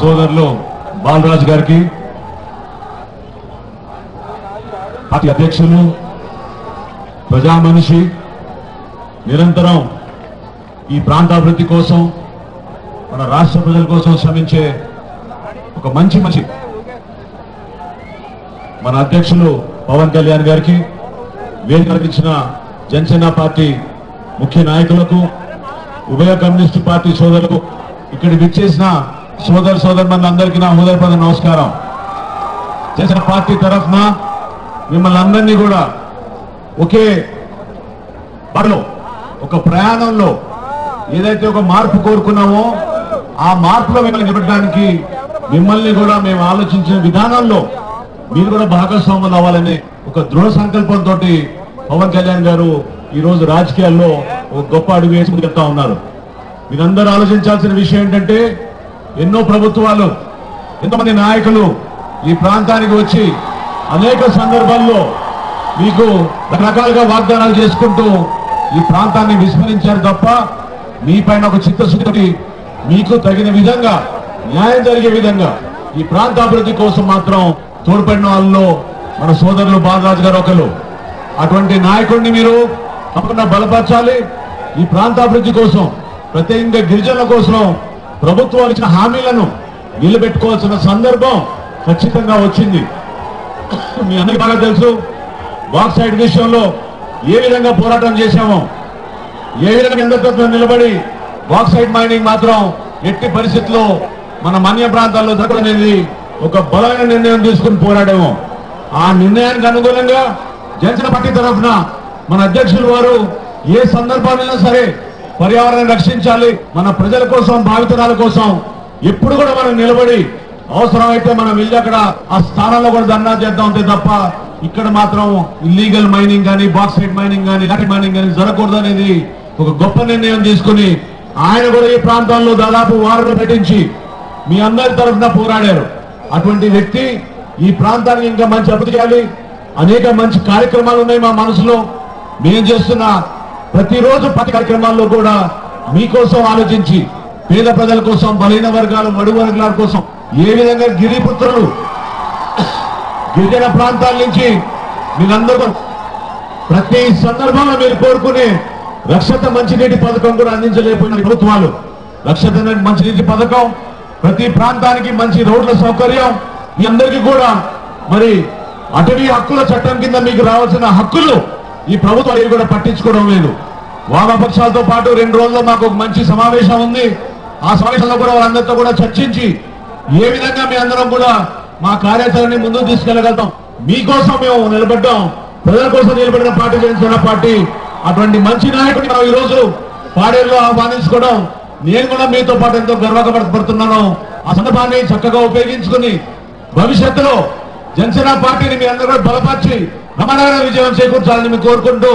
సోదరులు బాలరాజు గారికి, పార్టీ అధ్యక్షులు, ప్రజా మనిషి, నిరంతరం ఈ ప్రాంతాభివృద్ధి కోసం మన రాష్ట్ర ప్రజల కోసం శ్రమించే ఒక మంచి మన అధ్యక్షులు పవన్ కళ్యాణ్ గారికి, వేదికలకు ఇచ్చిన జనసేన పార్టీ ముఖ్య నాయకులకు, ఉభయ కమ్యూనిస్టు పార్టీ సోదరులకు, ఇక్కడికి విచ్చేసిన సోదరులందరికీ నా హృదయపూర్వక నమస్కారం. జనసేన పార్టీ తరఫున మిమ్మల్ని అందరినీ కూడా ఒకే బాటలో, ఒక ప్రయాణంలో ఏదైతే ఒక మార్పు కోరుకున్నామో ఆ మార్పులో మిమ్మల్ని నిలబెట్టడానికి మిమ్మల్ని కూడా మేము ఆలోచించిన విధానంలో మీరు కూడా భాగస్వాములు అవ్వాలని ఒక దృఢ సంకల్పంతో పవన్ కళ్యాణ్ గారు ఈ రోజు రాజకీయాల్లో ఒక గొప్ప అడుగు వేసి చెప్తా ఉన్నారు. మీరందరూ ఆలోచించాల్సిన విషయం ఏంటంటే, ఎన్నో ప్రభుత్వాలు, ఎంతమంది నాయకులు ఈ ప్రాంతానికి వచ్చి అనేక సందర్భాల్లో మీకు రకరకాలుగా వాగ్దానాలు చేసుకుంటూ ఈ ప్రాంతాన్ని విస్మరించారు తప్ప మీ పైన ఒక చిత్తశుద్ధి, మీకు తగిన విధంగా న్యాయం జరిగే విధంగా ఈ ప్రాంతాభివృద్ధి కోసం మాత్రం తోడ్పడిన వాళ్ళలో మన సోదరులు బాలరాజు గారు ఒకరు. అటువంటి నాయకుడిని మీరు తప్పకుండా బలపరచాలి. ఈ ప్రాంతాభివృద్ధి కోసం, ప్రత్యేకంగా గిరిజనుల కోసం ప్రభుత్వాలు ఇచ్చిన హామీలను నిలబెట్టుకోవాల్సిన సందర్భం ఖచ్చితంగా వచ్చింది. మీ అందరికీ బాగా తెలుసు, బాక్సైట్ విషయంలో ఏ విధంగా పోరాటం చేశామో, ఏ విధంగా అందరితో నిలబడి బాక్సైట్ మైనింగ్ మాత్రం ఎట్టి పరిస్థితుల్లో మన మన్య ప్రాంతాల్లో జరగనేది ఒక బలమైన నిర్ణయం తీసుకుని పోరాడాము. ఆ నిర్ణయానికి అనుగుణంగా జనసేన పార్టీ తరఫున మన అధ్యక్షులు వారు ఏ సందర్భాలైనా సరే పర్యావరణాన్ని రక్షించాలి, మన ప్రజల కోసం, భావితరాల కోసం ఎప్పుడు కూడా మనం నిలబడి అవసరమైతే మనం వెళ్ళి అక్కడ ఆ స్థానంలో కూడా ధర్నా చేద్దాం అంతే తప్ప ఇక్కడ మాత్రం ఇల్లీగల్ మైనింగ్ కానీ, బాక్సైట్ మైనింగ్ కానీ, లాటరీ మైనింగ్ కానీ జరగకూడదు అనేది ఒక గొప్ప నిర్ణయం తీసుకుని ఆయన కూడా ఈ ప్రాంతాల్లో దాదాపు వారం పెట్టించి మీ అందరి తరఫున పోరాడారు. అటువంటి వ్యక్తి ఈ ప్రాంతానికి ఇంకా మంచి అభివృద్ధి చేయాలి. అనేక మంచి కార్యక్రమాలు ఉన్నాయి మా మనసులో. మేము చేస్తున్న ప్రతిరోజు ప్రతి కార్యక్రమాల్లో కూడా మీకోసం ఆలోచించి, పేద ప్రజల కోసం, బలహీన వర్గాలు, బడుగు వర్గాల కోసం ఏ విధంగా గిరిపుత్రులు గిరిజన ప్రాంతాల నుంచి మీరందరూ ప్రతి సందర్భంలో మీరు కోరుకునే రక్షిత మంచినీటి పథకం కూడా అందించలేకపోయిన ప్రభుత్వాలు, రక్షిత మంచినీటి పథకం, ప్రతి ప్రాంతానికి మంచి రోడ్ల సౌకర్యం, మీ అందరికీ కూడా మరి అటవీ హక్కుల చట్టం కింద మీకు రావాల్సిన హక్కులు ఈ ప్రభుత్వాలు కూడా పట్టించుకోవడం లేదు. వామపక్షాలతో పాటు 2 రోజుల్లో మాకు ఒక మంచి సమావేశం ఉంది. ఆ సమావేశంలో కూడా వాళ్ళందరితో కూడా చర్చించి ఏ విధంగా మీ అందరం కూడా మా కార్యాచరణని ముందుకు తీసుకెళ్లగలుగుతాం. మీకోసం మేము నిలబడ్డాం, ప్రజల కోసం నిలబడిన పార్టీ జనసేన పార్టీ. అటువంటి మంచి నాయకుడిని మనం ఈ రోజు పాడేరులో ఆహ్వానించుకోవడం నేను కూడా మీతో పాటు ఎంతో గర్వపడుతున్నాను. ఆ సందర్భాన్ని చక్కగా ఉపయోగించుకుని భవిష్యత్తులో జనసేన పార్టీని మీ అందరూ బలపరిచి బ్రహ్మాండమైన విజయం చేకూర్చాలని కోరుకుంటూ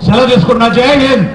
సెలవు తీసుకున్నా. జై హింద్.